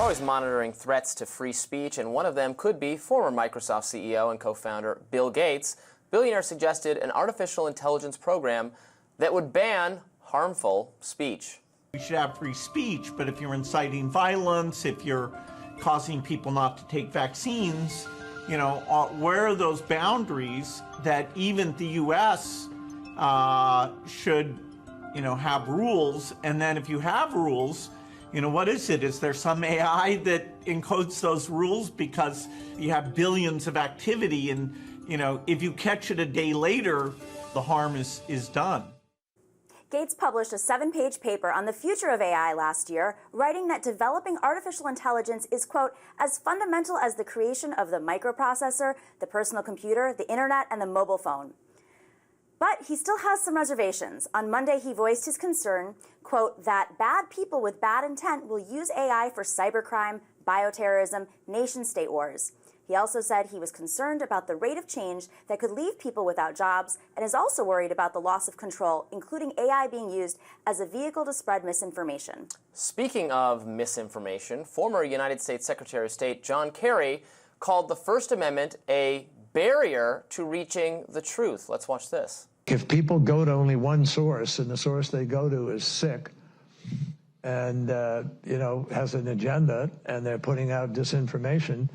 always monitoring threats to free speech, and one of them could be former Microsoft CEO and co-founder Bill Gates. Billionaire suggested an artificial intelligence program that would ban harmful speech. We should have free speech, but if you're inciting violence, if you're causing people not to take vaccines, you know, where are those boundaries that even the U.S. Should, you know, have rules? And then if you have rules, you know, what is it? Is there some AI that encodes those rules because you have billions of activity and, you know, if you catch it a day later, the harm is done. Gates published a 7-page paper on the future of AI last year, writing that developing artificial intelligence is, quote, as fundamental as the creation of the microprocessor, the personal computer, the internet, and the mobile phone. But he still has some reservations. On Monday, he voiced his concern, quote, that bad people with bad intent will use AI for cybercrime, bioterrorism, nation-state wars. He also said he was concerned about the rate of change that could leave people without jobs and is also worried about the loss of control, including AI being used as a vehicle to spread misinformation. Speaking of misinformation, former United States Secretary of State John Kerry called the First Amendment a barrier to reaching the truth. Let's watch this. If people go to only one source and the source they go to is sick and, you know, has an agenda and they're putting out disinformation,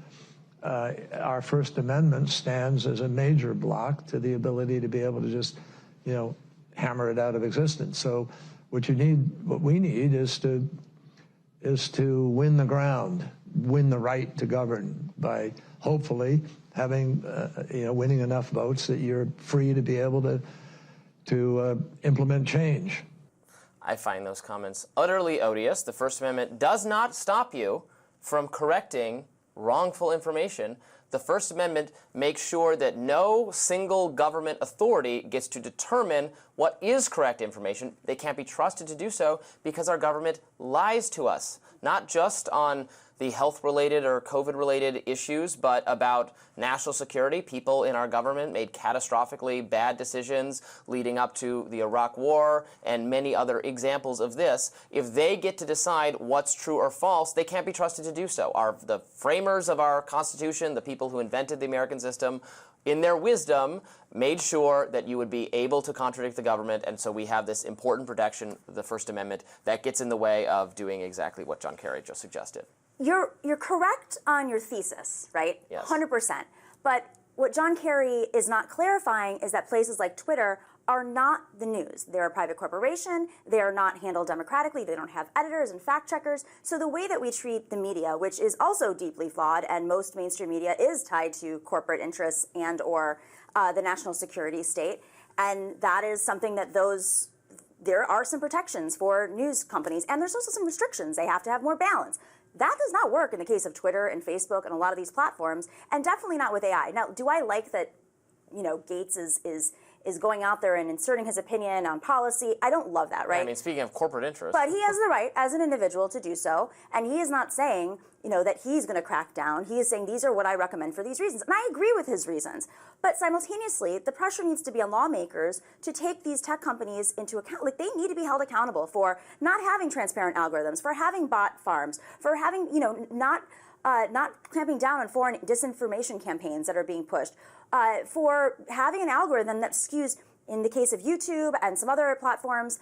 our First Amendment stands as a major block to the ability to be able to just, you know, hammer it out of existence. So what we need is to win the ground, win the right to govern by hopefully having, you know, winning enough votes that you're free to be able to implement change. I find those comments utterly odious. The First Amendment does not stop you from correcting wrongful information. The First Amendment makes sure that no single government authority gets to determine what is correct information. They can't be trusted to do so because our government lies to us, not just on the health-related or COVID-related issues, but about national security. People in our government made catastrophically bad decisions leading up to the Iraq War and many other examples of this. If they get to decide what's true or false, they can't be trusted to do so. The framers of our Constitution, the people who invented the American system, in their wisdom, made sure that you would be able to contradict the government, and so we have this important protection, the First Amendment, that gets in the way of doing exactly what John Kerry just suggested. You're correct on your thesis, right? Yes. 100%. But what John Kerry is not clarifying is that places like Twitter are not the news. They're a private corporation. They are not handled democratically. They don't have editors and fact checkers. So the way that we treat the media, which is also deeply flawed, and most mainstream media is tied to corporate interests and or the national security state, and that is something that there are some protections for news companies, and there's also some restrictions. They have to have more balance. That does not work in the case of Twitter and Facebook and a lot of these platforms, and definitely not with AI. Now, do I like that, you know, Gates is going out there and inserting his opinion on policy? I don't love that, right? I mean, speaking of corporate interests. But he has the right as an individual to do so, and he is not saying, you know, that he's going to crack down. He is saying these are what I recommend for these reasons, and I agree with his reasons. But simultaneously, the pressure needs to be on lawmakers to take these tech companies into account. Like, they need to be held accountable for not having transparent algorithms, for having bot farms, for having, you know, not clamping down on foreign disinformation campaigns that are being pushed, for having an algorithm that skews, in the case of YouTube and some other platforms,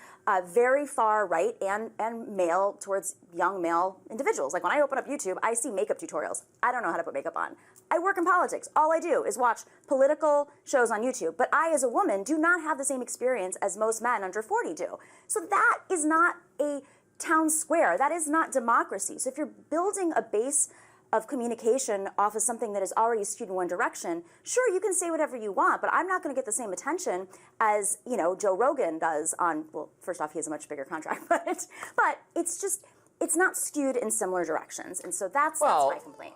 very far right and male towards young male individuals. Like when I open up YouTube, I see makeup tutorials. I don't know how to put makeup on. I work in politics. All I do is watch political shows on YouTube. But I, as a woman, do not have the same experience as most men under 40 do. So that is not a town square. That is not democracy. So if you're building a base of communication off of something that is already skewed in one direction, sure, you can say whatever you want, but I'm not going to get the same attention as, you know, Joe Rogan does on, well, first off, he has a much bigger contract, but it's just, it's not skewed in similar directions, and so that's my complaint.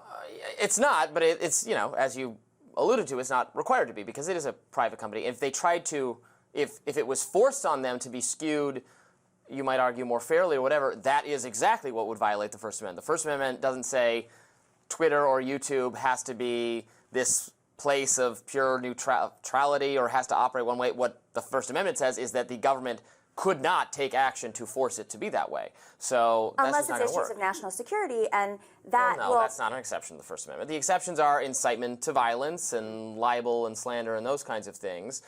It's not, but it's, you know, as you alluded to, it's not required to be because it is a private company. If they tried to, if it was forced on them to be skewed, you might argue more fairly or whatever, that is exactly what would violate the First Amendment. The First Amendment doesn't say Twitter or YouTube has to be this place of pure neutrality or has to operate one way. What the First Amendment says is that the government could not take action to force it to be that way. So that's unless just not it's going to issues work. of national security, and that No, that's not an exception to the First Amendment. The exceptions are incitement to violence and libel and slander and those kinds of things,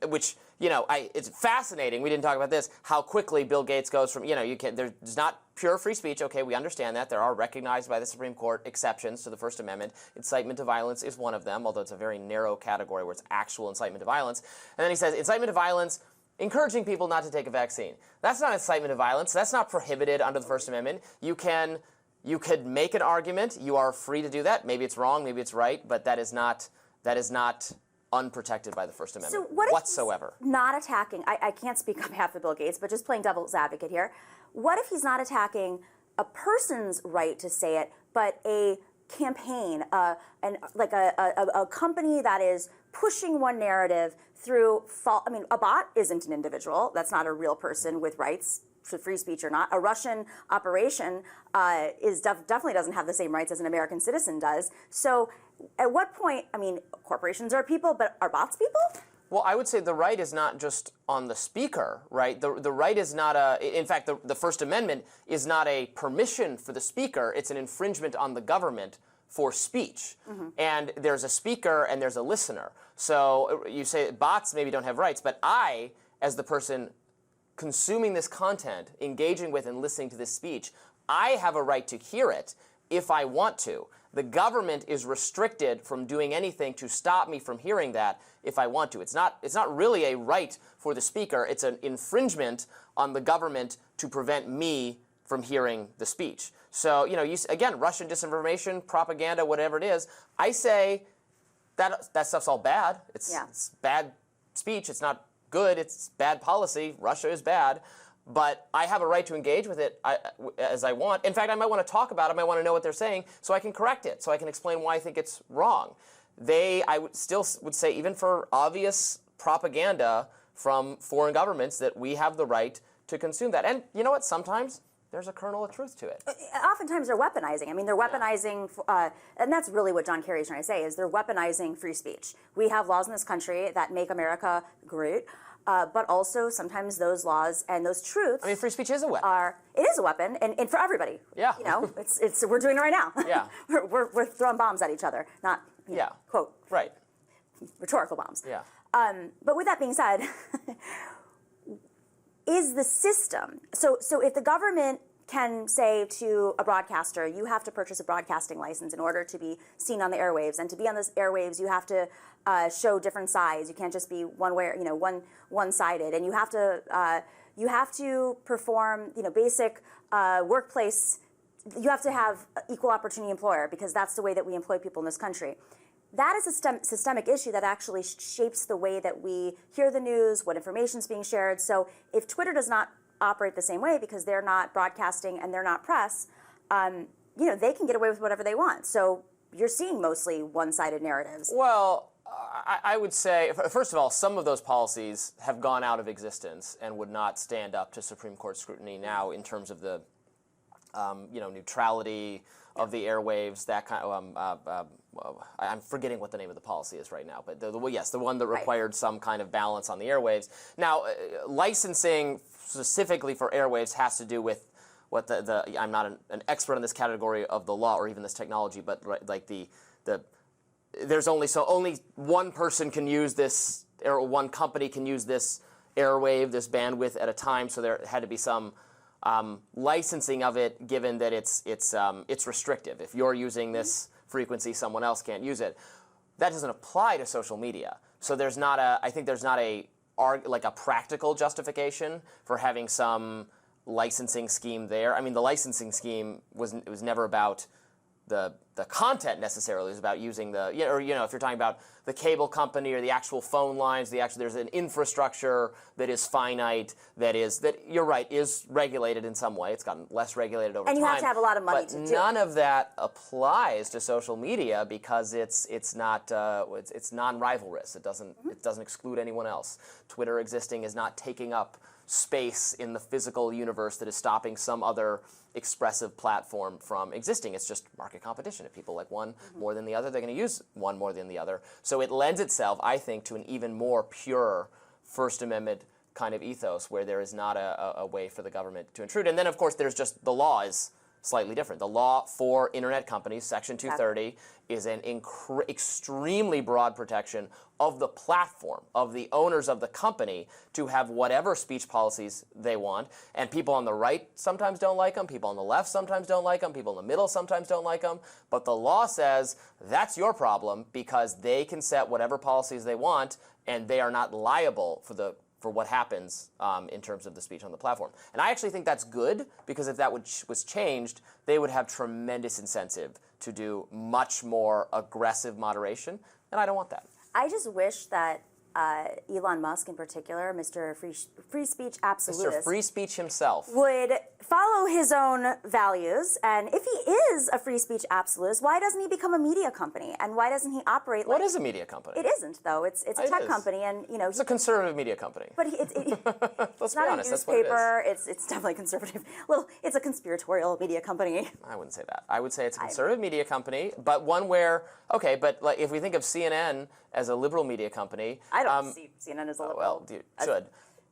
which, it's fascinating. We didn't talk about this, how quickly Bill Gates goes from, there's not pure free speech. Okay, we understand that. There are recognized by the Supreme Court exceptions to the First Amendment. Incitement to violence is one of them, although it's a very narrow category where it's actual incitement to violence. And then he says, incitement to violence, encouraging people not to take a vaccine. That's not incitement to violence. That's not prohibited under the First Amendment. You could make an argument. You are free to do that. Maybe it's wrong, maybe it's right, but that is not unprotected by the First Amendment So what if whatsoever. he's not attacking, I can't speak on behalf of Bill Gates, but just playing devil's advocate here. What if he's not attacking a person's right to say it, but a campaign, a company that is pushing one narrative through a bot isn't an individual. That's not a real person with rights to free speech or not. A Russian operation definitely doesn't have the same rights as an American citizen does. So at what point, corporations are people, but are bots people? Well, I would say the right is not just on the speaker, right? The right is not in fact, the First Amendment is not a permission for the speaker. It's an infringement on the government for speech. Mm-hmm. And there's a speaker and there's a listener. So you say bots maybe don't have rights, but I, as the person consuming this content, engaging with and listening to this speech, I have a right to hear it if I want to. The government is restricted from doing anything to stop me from hearing that if I want to. It's not really a right for the speaker. It's an infringement on the government to prevent me from hearing the speech. So, again, Russian disinformation, propaganda, whatever it is, I say that stuff's all bad. It's bad speech. It's not good. It's bad policy. Russia is bad. But I have a right to engage with it as I want. In fact, I might want to talk about it. I might want to know what they're saying so I can correct it, so I can explain why I think it's wrong. I would still say, even for obvious propaganda from foreign governments, that we have the right to consume that. And you know what? Sometimes there's a kernel of truth to it. Oftentimes they're weaponizing. They're weaponizing, and that's really what John Kerry is trying to say, is they're weaponizing free speech. We have laws in this country that make America great. But also sometimes those laws and those truths. Free speech is a weapon. It is a weapon, and for everybody. Yeah. We're doing it right now. Yeah. we're throwing bombs at each other, not quote right rhetorical bombs. Yeah. But with that being said, is the system so if the government can say to a broadcaster, you have to purchase a broadcasting license in order to be seen on the airwaves, and to be on the airwaves, you have to show different sides. You can't just be one-sided, and you have to perform, basic workplace. You have to have equal opportunity employer, because that's the way that we employ people in this country. That is a systemic issue that actually shapes the way that we hear the news, what information is being shared. So if Twitter does not operate the same way because they're not broadcasting and they're not press, they can get away with whatever they want. So you're seeing mostly one-sided narratives. Well, I would say, first of all, some of those policies have gone out of existence and would not stand up to Supreme Court scrutiny now in terms of the, neutrality of the airwaves, that kind of, I'm forgetting what the name of the policy is right now, but the one that required some kind of balance on the airwaves. Now, licensing specifically for airwaves has to do with what I'm not an expert in this category of the law or even this technology, but there's only one person can use this, or one company can use this airwave, this bandwidth at a time, so there had to be some licensing of it, given that it's restrictive. If you're using this frequency, someone else can't use it. That doesn't apply to social media. So I think there's not a practical justification for having some licensing scheme there. The licensing scheme was never about the content necessarily. It was about using if you're talking about the cable company or the actual phone lines, there's an infrastructure that is finite, that you're right, is regulated in some way. It's gotten less regulated over time. And you have to have a lot of money to do it. But none of that applies to social media because it's non-rivalrous. It doesn't exclude anyone else. Twitter existing is not taking up space in the physical universe that is stopping some other expressive platform from existing. It's just market competition. If people like one more than the other, they're going to use one more than the other. So it lends itself, I think, to an even more pure First Amendment kind of ethos where there is not a way for the government to intrude. And then, of course, there's just the law is slightly different. The law for internet companies, Section 230, is an extremely broad protection of the platform, of the owners of the company to have whatever speech policies they want. And people on the right sometimes don't like them, people on the left sometimes don't like them, people in the middle sometimes don't like them. But the law says that's your problem because they can set whatever policies they want and they are not liable for what happens in terms of the speech on the platform. And I actually think that's good because if that was changed, they would have tremendous incentive to do much more aggressive moderation, and I don't want that. I just wish that Elon Musk in particular, Mr. Free Speech Absolutist, Mr. Free Speech himself, would follow his own values. And if he is a free speech absolutist, why doesn't he become a media company? And why doesn't he operate like... What is a media company? It isn't, though. It's a tech company, and you know... It's a conservative media company. But Let's not be honest, a that's what it newspaper. It's definitely conservative. Well, it's a conspiratorial media company. I wouldn't say that. I would say it's a conservative media company, but one where, okay, but like if we think of CNN as a liberal media company... I don't see CNN as a liberal. Well, you should.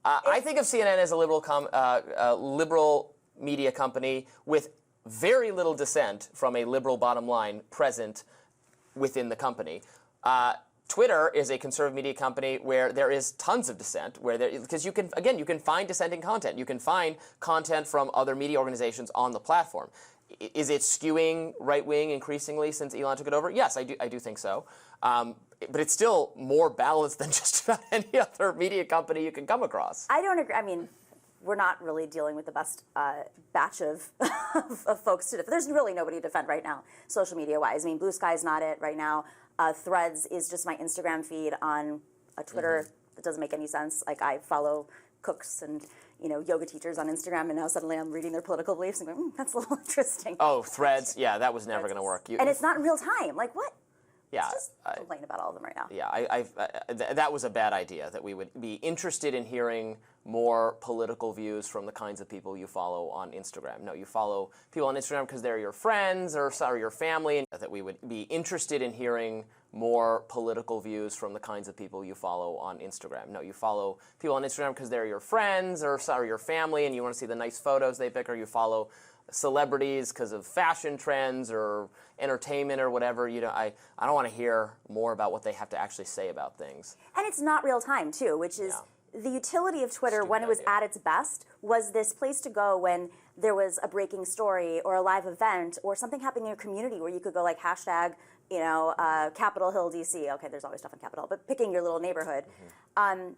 I think of CNN as a liberal media company with very little dissent from a liberal bottom line present within the company. Twitter is a conservative media company where there is tons of dissent, because you can find dissenting content. You can find content from other media organizations on the platform. Is it skewing right-wing increasingly since Elon took it over? Yes, I do think so. But it's still more balanced than just about any other media company you can come across. I don't agree. I mean, we're not really dealing with the best batch of folks to defend. There's really nobody to defend right now, social media-wise. I mean, Blue Sky's not it right now. Threads is just my Instagram feed on a Twitter. That doesn't make any sense. Like, I follow cooks and yoga teachers on Instagram, and now suddenly I'm reading their political beliefs and going, that's a little interesting. Oh, Threads, yeah, that was never going to work. And it's not in real time. Like, what? Yeah, just complain about all of them right now. Yeah, that was a bad idea, that we would be interested in hearing more political views from the kinds of people you follow on Instagram. No, you follow people on Instagram because they're your friends or your family, and that we would be interested in hearing more political views from the kinds of people you follow on Instagram. No, you follow people on Instagram because they're your friends or your family, and you want to see the nice photos they pick, or you follow celebrities because of fashion trends or entertainment or whatever. I don't want to hear more about what they have to actually say about things. And it's not real time too, which is the utility of Twitter when it was at its best was this place to go when there was a breaking story or a live event or something happening in your community where you could go like hashtag, Capitol Hill, DC. Okay, there's always stuff in Capitol, but picking your little neighborhood. And,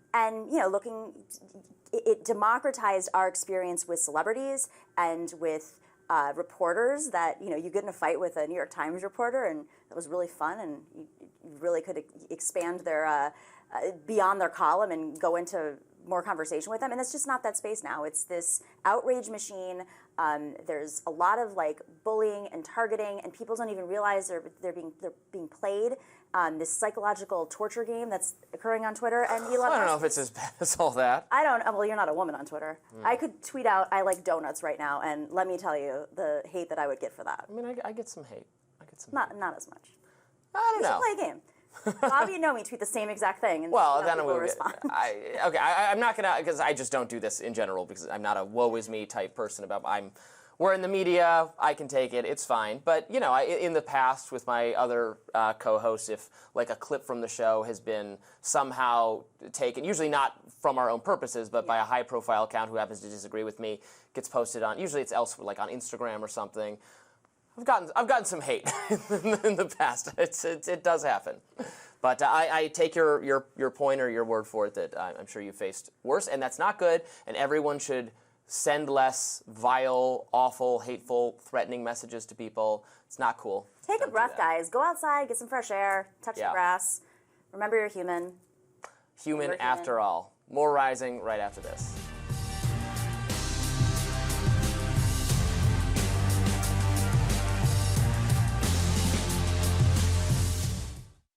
it democratized our experience with celebrities and with reporters that, you get in a fight with a New York Times reporter, and that was really fun, and you really could expand their, beyond their column and go into more conversation with them. And it's just not that space now. It's this outrage machine. There's a lot of bullying and targeting, and people don't even realize they're being played. This psychological torture game that's occurring on Twitter. And Elon I don't know if it's as bad as all that. I don't. Well, you're not a woman on Twitter. I could tweet out "I like donuts" right now, and let me tell you the hate that I would get for that. I mean, I get some hate. Not as much. I don't know. We should play a game. Robby and Nomiki tweet the same exact thing, and then people respond. I'm not gonna, because I just don't do this in general, because I'm not a woe is me type person. We're in the media, I can take it, it's fine. But in the past with my other co-hosts, if a clip from the show has been somehow taken, usually not from our own purposes, but by a high-profile account who happens to disagree with me, gets posted on, usually it's elsewhere, like on Instagram or something. I've gotten some hate in the past. It does happen, but I take your point or your word for it that I'm sure you faced worse, and that's not good. And everyone should send less vile, awful, hateful, threatening messages to people. It's not cool. Take a breath, guys. Go outside, get some fresh air, touch the grass. Remember, you're human. Human after all. More Rising right after this.